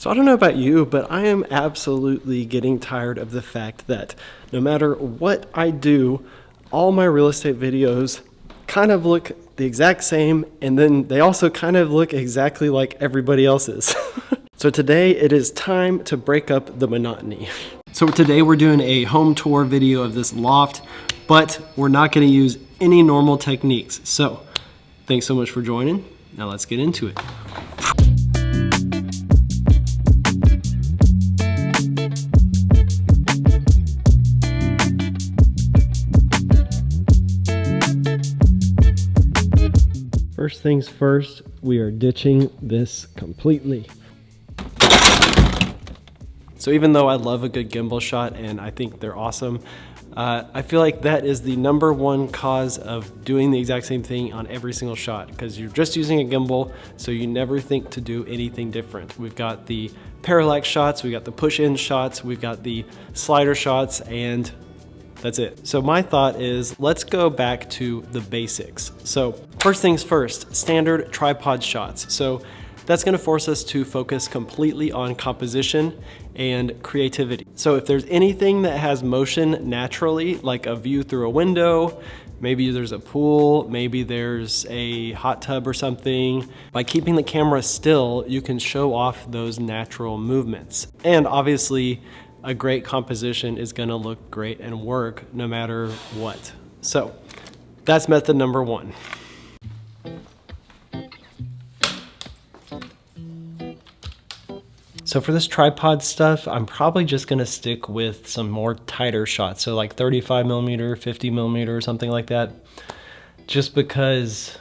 So I don't know about you, but I am absolutely getting tired of the fact that no matter what I do, all my real estate videos kind of look the exact same, and then they also kind of look exactly like everybody else's. So today it is time to break up the monotony. So today we're doing a home tour video of this loft, but we're not going to use any normal techniques. So thanks so much for joining. Now let's get into it. First things first, we are ditching this completely. So even though I love a good gimbal shot and I think they're awesome, I feel like that is the #1 cause of doing the exact same thing on every single shot, because you're just using a gimbal, so you never think to do anything different. We've got the parallax shots, we've got the push-in shots, we've got the slider shots, and that's it. So my thought is, let's go back to the basics. So first things first, standard tripod shots. So that's gonna force us to focus completely on composition and creativity. So if there's anything that has motion naturally, like a view through a window, maybe there's a pool, maybe there's a hot tub or something, by keeping the camera still, you can show off those natural movements. And obviously, a great composition is gonna look great and work no matter what. So that's method #1. So for this tripod stuff, I'm probably just gonna stick with some more tighter shots. So like 35mm, 50mm or something like that. Just because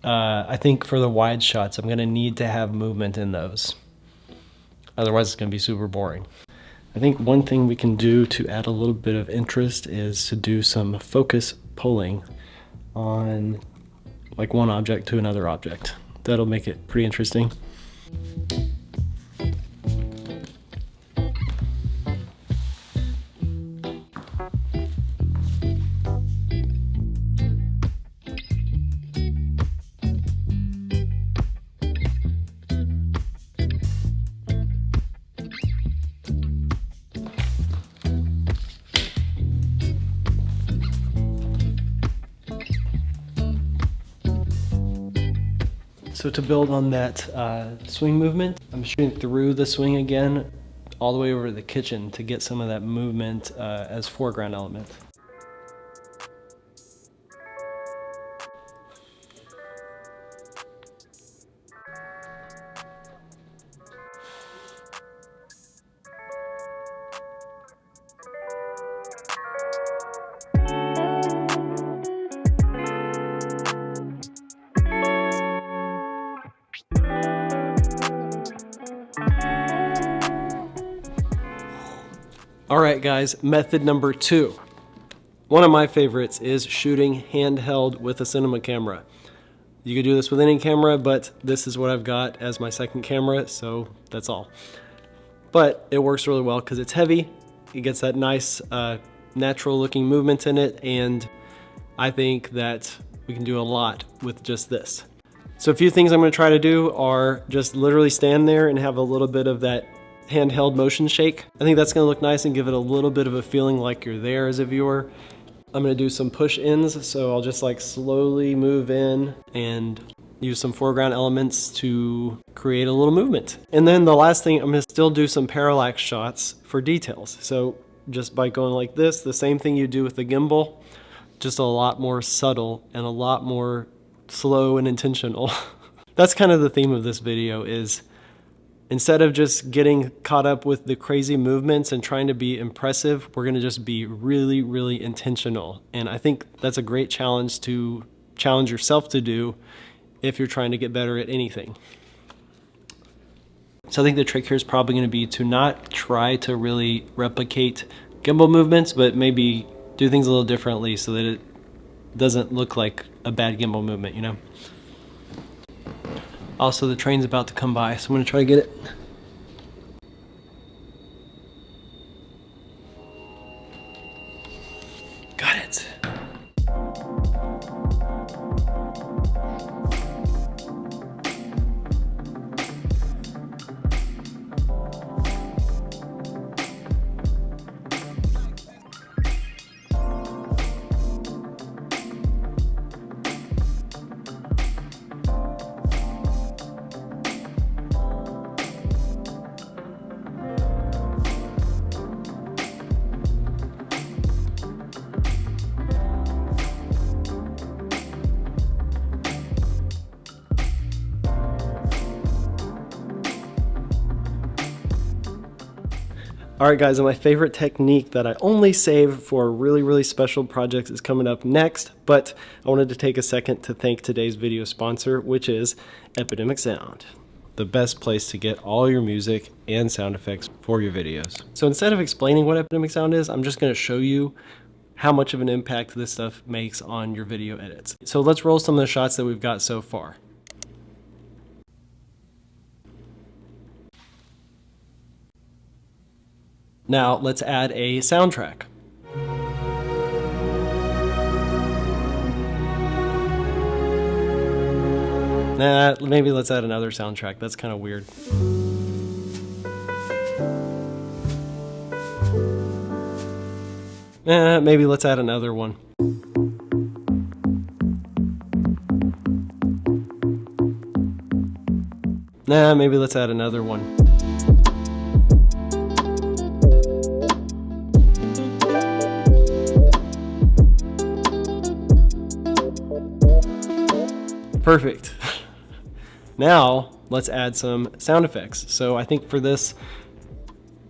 I think for the wide shots, I'm gonna need to have movement in those. Otherwise it's gonna be super boring. I think one thing we can do to add a little bit of interest is to do some focus pulling on like one object to another object. That'll make it pretty interesting. So to build on that swing movement, I'm shooting through the swing again, all the way over to the kitchen to get some of that movement as foreground element. All right, guys, method #2. One of my favorites is shooting handheld with a cinema camera. You could do this with any camera, but this is what I've got as my second camera, so that's all. But it works really well because it's heavy. It gets that nice, natural looking movement in it, and I think that we can do a lot with just this. So a few things I'm gonna try to do are just literally stand there and have a little bit of that handheld motion shake. I think that's gonna look nice and give it a little bit of a feeling like you're there as a viewer. I'm gonna do some push-ins, so I'll just like slowly move in and use some foreground elements to create a little movement. And then the last thing, I'm gonna still do some parallax shots for details. So just by going like this, the same thing you do with the gimbal, just a lot more subtle and a lot more slow and intentional. That's kind of the theme of this video, is instead of just getting caught up with the crazy movements and trying to be impressive, we're gonna just be really, really intentional. And I think that's a great challenge to challenge yourself to do if you're trying to get better at anything. So I think the trick here is probably gonna be to not try to really replicate gimbal movements, but maybe do things a little differently so that it doesn't look like a bad gimbal movement, you know? Also, the train's about to come by, so I'm gonna try to get it. Got it. All right, guys, and my favorite technique that I only save for really, really special projects is coming up next, but I wanted to take a second to thank today's video sponsor, which is Epidemic Sound, the best place to get all your music and sound effects for your videos. So instead of explaining what Epidemic Sound is, I'm just going to show you how much of an impact this stuff makes on your video edits. So let's roll some of the shots that we've got so far. Now let's add a soundtrack. Nah, maybe let's add another soundtrack. That's kind of weird. Maybe let's add another one. Nah, maybe let's add another one. Perfect. Now let's add some sound effects. So I think for this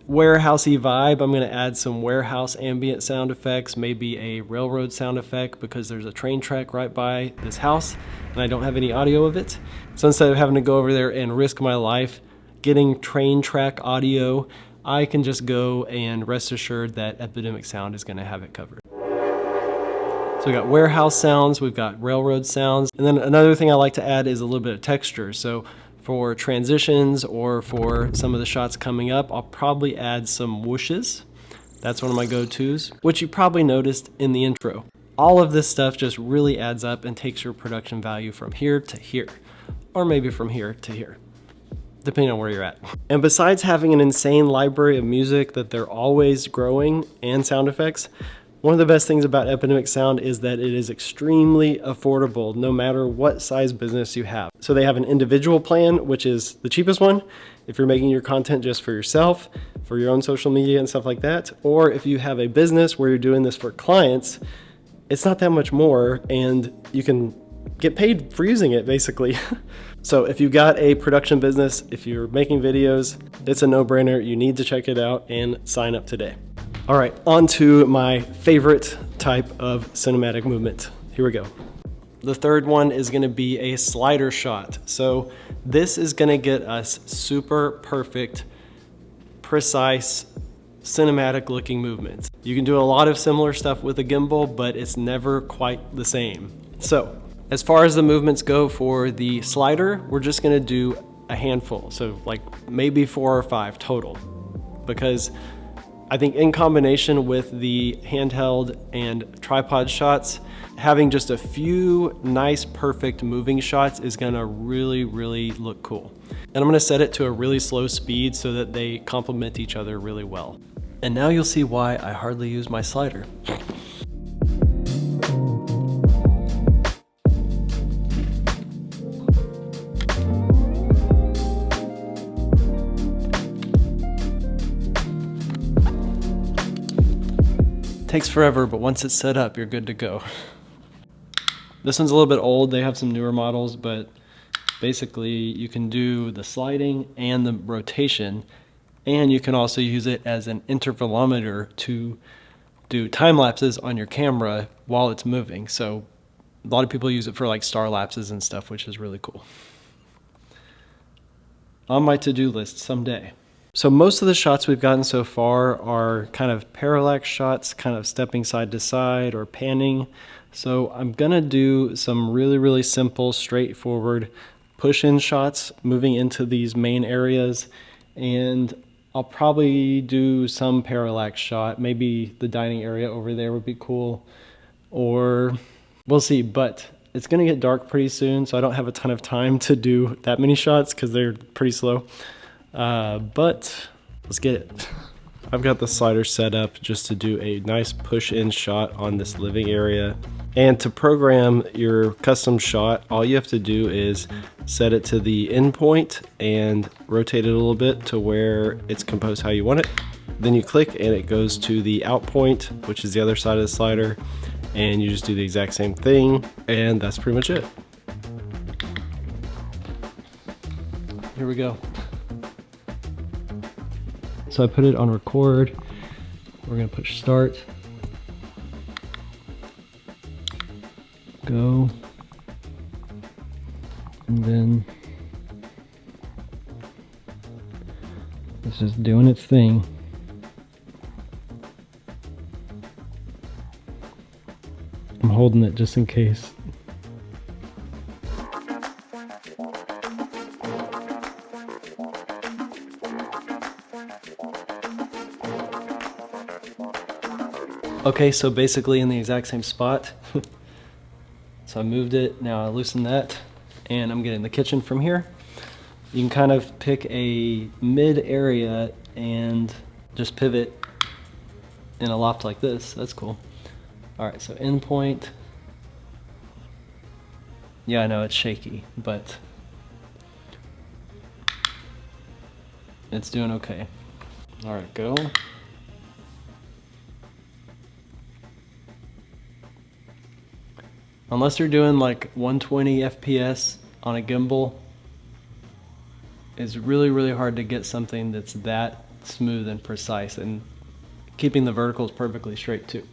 warehousey vibe, I'm going to add some warehouse ambient sound effects, maybe a railroad sound effect because there's a train track right by this house and I don't have any audio of it. So instead of having to go over there and risk my life getting train track audio, I can just go and rest assured that Epidemic Sound is going to have it covered. So we got warehouse sounds, we've got railroad sounds, and then another thing I like to add is a little bit of texture. So for transitions or for some of the shots coming up, I'll probably add some whooshes. That's one of my go-tos, which you probably noticed in the intro. All of this stuff just really adds up and takes your production value from here to here, or maybe from here to here, depending on where you're at. And besides having an insane library of music that they're always growing and sound effects, one of the best things about Epidemic Sound is that it is extremely affordable no matter what size business you have. So they have an individual plan, which is the cheapest one if you're making your content just for yourself, for your own social media and stuff like that. Or if you have a business where you're doing this for clients, it's not that much more and you can get paid for using it basically. So if you've got a production business, if you're making videos, it's a no-brainer. You need to check it out and sign up today. All right, on to my favorite type of cinematic movement. Here we go. The third one is gonna be a slider shot. So this is gonna get us super perfect, precise, cinematic looking movements. You can do a lot of similar stuff with a gimbal, but it's never quite the same. So as far as the movements go for the slider, we're just gonna do a handful. So like maybe 4 or 5 total, because I think in combination with the handheld and tripod shots, having just a few nice, perfect moving shots is gonna really, really look cool. And I'm gonna set it to a really slow speed so that they complement each other really well. And now you'll see why I hardly use my slider. Takes forever, but once it's set up, you're good to go. This one's a little bit old. They have some newer models, but basically you can do the sliding and the rotation, and you can also use it as an intervalometer to do time lapses on your camera while it's moving. So a lot of people use it for like star lapses and stuff, which is really cool. On my to-do list someday. So most of the shots we've gotten so far are kind of parallax shots, kind of stepping side to side or panning. So I'm gonna do some really, really simple, straightforward push-in shots moving into these main areas. And I'll probably do some parallax shot. Maybe the dining area over there would be cool, or we'll see. But it's gonna get dark pretty soon, so I don't have a ton of time to do that many shots because they're pretty slow. But let's get it. I've got the slider set up just to do a nice push-in shot on this living area. And to program your custom shot, all you have to do is set it to the in point and rotate it a little bit to where it's composed how you want it. Then you click and it goes to the out point, which is the other side of the slider, and you just do the exact same thing, and that's pretty much it. Here we go. So I put it on record. We're gonna push start. Go. And then it's just doing its thing. I'm holding it just in case. Okay, so basically in the exact same spot. So I moved it, now I loosened that, and I'm getting the kitchen from here. You can kind of pick a mid area and just pivot in a loft like this. That's cool. All right, so end point. Yeah, I know it's shaky, but it's doing okay. All right, go. Unless you're doing like 120 FPS on a gimbal, it's really, really hard to get something that's that smooth and precise, and keeping the verticals perfectly straight too.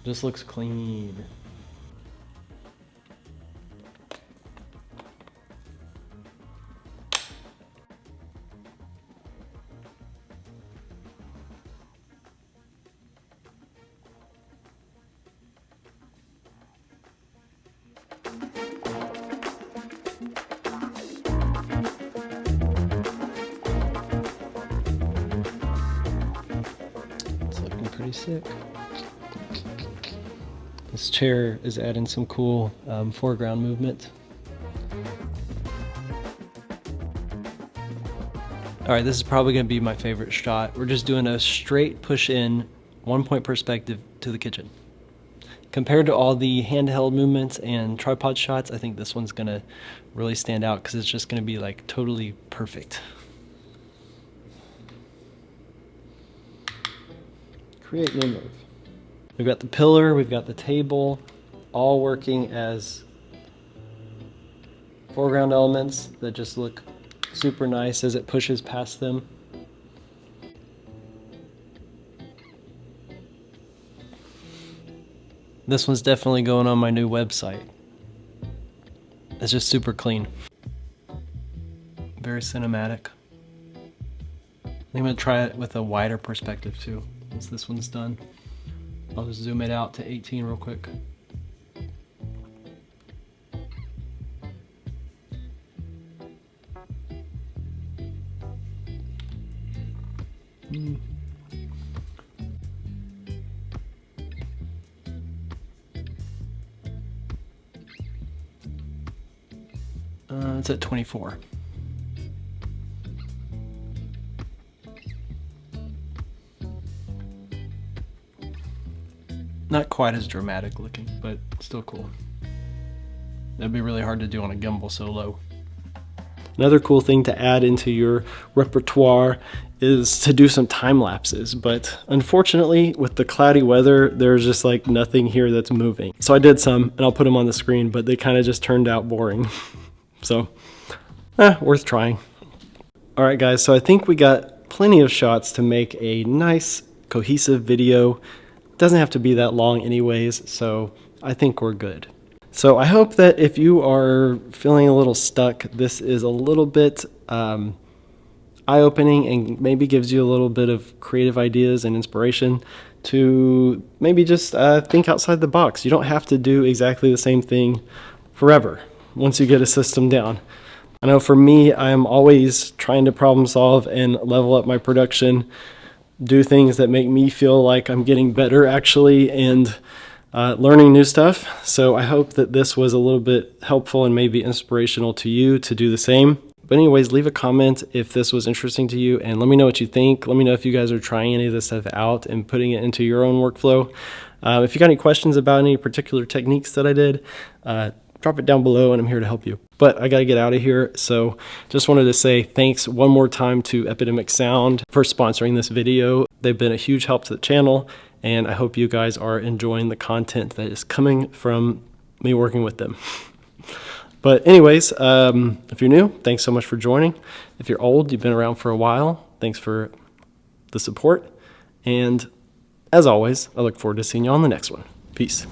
Just looks clean. It's looking pretty sick. This chair is adding some cool foreground movement. All right, this is probably gonna be my favorite shot. We're just doing a straight push in, 1-point perspective to the kitchen. Compared to all the handheld movements and tripod shots, I think this one's gonna really stand out because it's just gonna be like totally perfect. Create new move. We've got the pillar, we've got the table, all working as foreground elements that just look super nice as it pushes past them. This one's definitely going on my new website. It's just super clean. Very cinematic. I'm gonna try it with a wider perspective too, once this one's done. I'll just zoom it out to 18 real quick. It's at 24. Not quite as dramatic looking, but still cool. That'd be really hard to do on a gimbal so low. Another cool thing to add into your repertoire is to do some time lapses, but unfortunately with the cloudy weather, there's just like nothing here that's moving. So I did some, and I'll put them on the screen, but they kind of just turned out boring. So, worth trying. All right guys, so I think we got plenty of shots to make a nice cohesive video. Doesn't have to be that long anyways, so I think we're good. So I hope that if you are feeling a little stuck, this is a little bit eye-opening and maybe gives you a little bit of creative ideas and inspiration to maybe just think outside the box. You don't have to do exactly the same thing forever once you get a system down. I know for me, I'm always trying to problem solve and level up my production, do things that make me feel like I'm getting better actually, and learning new stuff. So I hope that this was a little bit helpful and maybe inspirational to you to do the same. But anyways, leave a comment if this was interesting to you and let me know what you think. Let me know if you guys are trying any of this stuff out and putting it into your own workflow. If you got any questions about any particular techniques that I did, drop it down below and I'm here to help you. But I got to get out of here. So just wanted to say thanks one more time to Epidemic Sound for sponsoring this video. They've been a huge help to the channel, and I hope you guys are enjoying the content that is coming from me working with them. But anyways, if you're new, thanks so much for joining. If you're old, you've been around for a while, thanks for the support. And as always, I look forward to seeing you on the next one. Peace.